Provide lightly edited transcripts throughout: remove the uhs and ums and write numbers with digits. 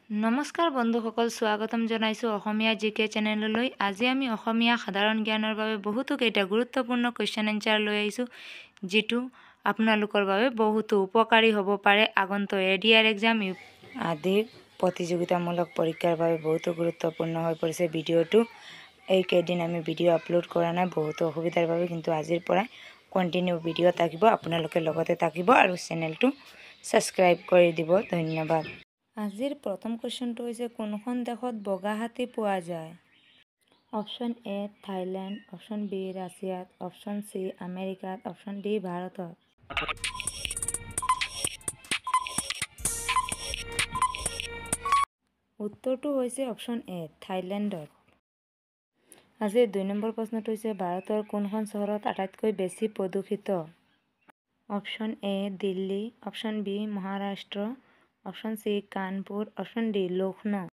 নমস্কাৰ বন্ধুসকল, স্বাগতম জনাইছোঁ অসমীয়া জিকে চেনেললৈ। আজি আমি অসমীয়া সাধাৰণ জ্ঞানৰ বাবে বহুতো কেইটা গুৰুত্বপূৰ্ণ কুৱেশ্যন এনচাৰ লৈ আহিছোঁ, যিটো আপোনালোকৰ বাবে বহুতো উপকাৰী হ'ব পাৰে আগন্তুক এডিআৰ এক্সাম আদি প্ৰতিযোগিতামূলক পৰীক্ষাৰ বাবে বহুতো গুৰুত্বপূৰ্ণ হৈ পৰিছে ভিডিঅ'টো। এইকেইদিন আমি ভিডিঅ' আপলোড কৰা নাই বহুতো অসুবিধাৰ বাবে, কিন্তু আজিৰ পৰা কণ্টিনিউ ভিডিঅ' থাকিব। আপোনালোকে লগতে থাকিব আৰু চেনেলটো ছাবস্ক্ৰাইব কৰি দিব। ধন্যবাদ। আজিৰ প্ৰথম কুৱেশ্যনটো হৈছে, কোনখন দেশত বগা হাতী পোৱা যায়? Option A Thailand, option B ৰাছিয়াত, অপশ্যন চি আমেৰিকাত, অপশ্যন ডি ভাৰতত। উত্তৰটো হৈছে অপশ্যন এ থাইলেণ্ডত। আজিৰ ২ নম্বৰ প্ৰশ্নটো হৈছে, ভাৰতৰ কোনখন চহৰত আটাইতকৈ বেছি প্ৰদূষিত? Option A Delhi, option B Maharashtra, option C Kanpur, option D Lucknow.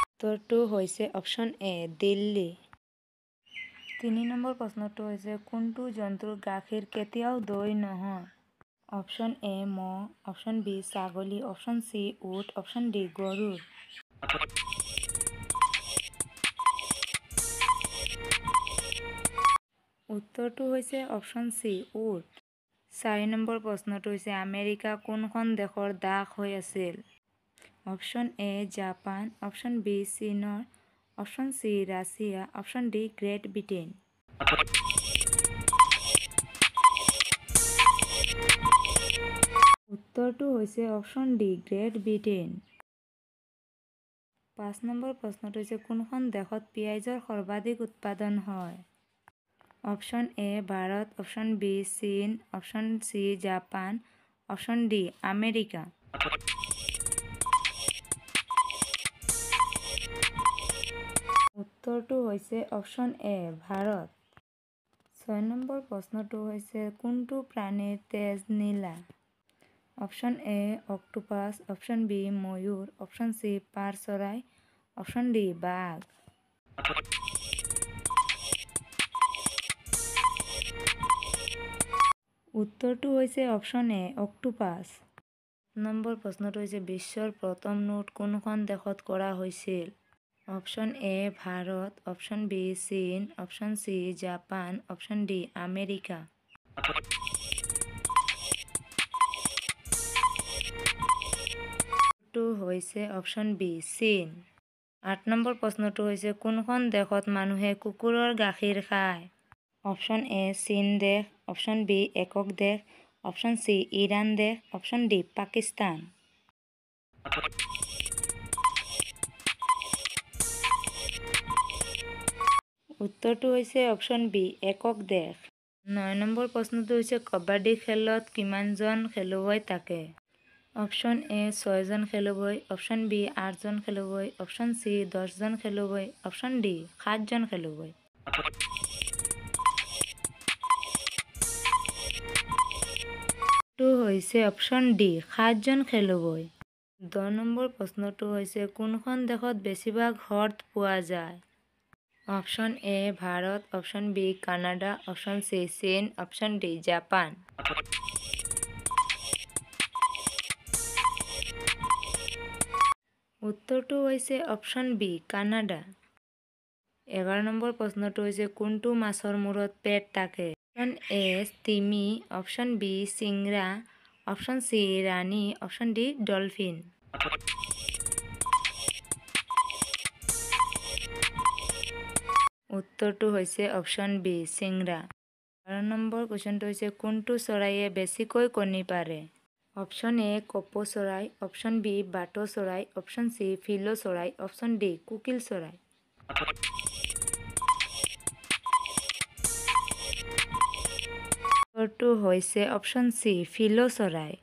উত্তৰটো হৈছে অপশ্যন এ দিল্লী। ৩ নম্বৰ প্ৰশ্নটো হৈছে, কোনটো জন্তুৰ গাখীৰ কেতিয়াও দৈ নহয়? অপশ্যন এ ম'হ, অপশ্যন বি ছাগলী, অপশ্যন চি উট, অপশ্যন ডি গৰুৰ। উত্তৰটো হৈছে অপশ্যন চি উট। ৪ নম্বৰ প্ৰশ্নটো হৈছে, আমেৰিকা কোনখন দেশৰ দাস হৈ আছিল? Option A Japan, option B চীনৰ, option C Russia, option D great Britain. উত্তৰটো হৈছে অপশ্যন ডি গ্ৰেট ব্ৰিটেইন। ৫ নম্বৰ প্ৰশ্নটো হৈছে, কোনখন দেশত পিঁয়াজৰ সৰ্বাধিক উৎপাদন হয়? Option A Bharat, option B চীন, option C Japan, option D America. উত্তৰটো হৈছে অপশ্যন এ ভাৰত। ৬ নম্বৰ প্ৰশ্নটো হৈছে, কোনটো প্ৰাণীৰ তেজ নীলা? Option A octopus, option B ময়ূৰ, অপশ্যন চি পাৰ চৰাই, অপশ্যন ডি বাঘ। উত্তৰটো হৈছে অপশ্যন এ অক্টোপাছ। নম্বৰ প্ৰশ্নটো হৈছে, বিশ্বৰ প্ৰথম নোট কোনখন দেশত কৰা হৈছিল? Option A Bharat, option B চীন, option C Japan, option D America. উত্তৰটো হৈছে অপশ্যন বি চীন। ৮ নম্বৰ প্ৰশ্নটো হৈছে, কোনখন দেশত মানুহে কুকুৰৰ গাখীৰ খায়? অপশ্যন এ চীন দেশ, অপশ্যন বি একক দেশ, অপশ্যন চি ইৰাণ দেশ, অপশ্যন ডি পাকিস্তান। উত্তৰটো হৈছে অপশ্যন বি একক দেশ। ৯ নম্বৰ প্ৰশ্নটো হৈছে, কাবাডী খেলত কিমানজন খেলুৱৈ থাকে? অপশ্যন এ ৬জন খেলুৱৈ, অপশ্যন বি ৮জন খেলুৱৈ, অপশ্যন চি 10জন খেলুৱৈ, অপশ্যন ডি 7জন খেলুৱৈ। টো হৈছে অপশ্যন ডি 7জন খেলুৱৈ। ১০ নম্বৰ প্ৰশ্নটো হৈছে, কোনখন দেশত বেছিভাগ হ্ৰদ পোৱা যায়? Option A Bharat, option B Canada, option C চীন, অপশ্যন ডি জাপান। উত্তৰটো হৈছে অপশ্যন বি কানাডা। ১১ নম্বৰ প্ৰশ্নটো হৈছে, কোনটো মাছৰ মূৰত পেট থাকে? অপশ্যন এ তিমি, অপশ্যন বি চিংৰা, অপশ্যন চি ৰাণী, অপশ্যন ডি ডলফিন। উত্তৰটো হৈছে অপশ্যন বি চিংৰা। ১২ নম্বৰ কুৱেশ্যনটো হৈছে, কোনটো চৰাইয়ে বেছিকৈ কণী পাৰে? অপশ্যন এ কপৌ চৰাই, অপশ্যন বি বাট চৰাই, অপশ্যন চি ফিল চৰাই, অপশ্যন ডি কোকিল চৰাই। উত্তৰটো হৈছে অপশ্যন চি ফিল চৰাই।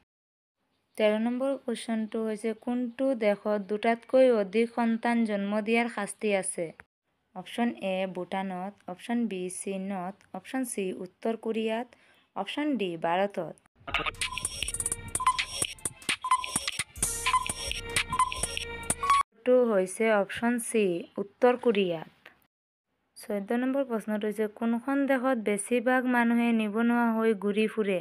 ১৩ নম্বৰ কুৱেশ্যনটো হৈছে, কোনটো দেশত দুটাতকৈ অধিক সন্তান জন্ম দিয়াৰ শাস্তি আছে? অপশ্যন এ ভূটানত, অপশ্যন বি চীনত, অপশ্যন চি উত্তৰ কোৰিয়াত, অপশ্যন ডি ভাৰতত। উত্তৰটো হৈছে অপশ্যন চি উত্তৰ কোৰিয়াত। ১৪ নম্বৰ প্ৰশ্নটো হৈছে, কোনখন দেশত বেছিভাগ মানুহে নিবনুৱা হৈ ঘূৰি ফুৰে?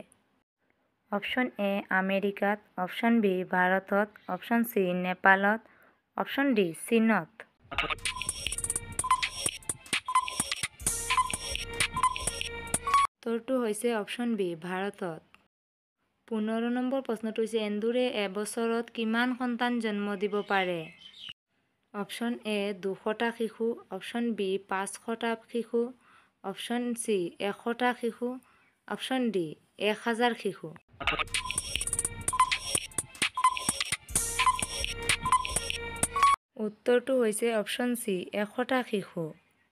অপশ্যন এ আমেৰিকাত, অপশ্যন বি ভাৰতত, অপশ্যন চি নেপালত, অপশ্যন ডি চীনত। উত্তৰটো হৈছে অপশ্যন বি ভাৰতত। 15 নম্বৰ প্ৰশ্নটো হৈছে এন্দুৰে এবছৰত কিমান সন্তান জন্ম দিব পাৰে? অপশ্যন এ 200টা শিশু, অপশ্যন বি 500টা শিশু, অপশ্যন চি 100টা শিশু, অপশ্যন ডি 1000 শিশু। উত্তৰটো হৈছে অপশ্যন চি 100টা শিশু।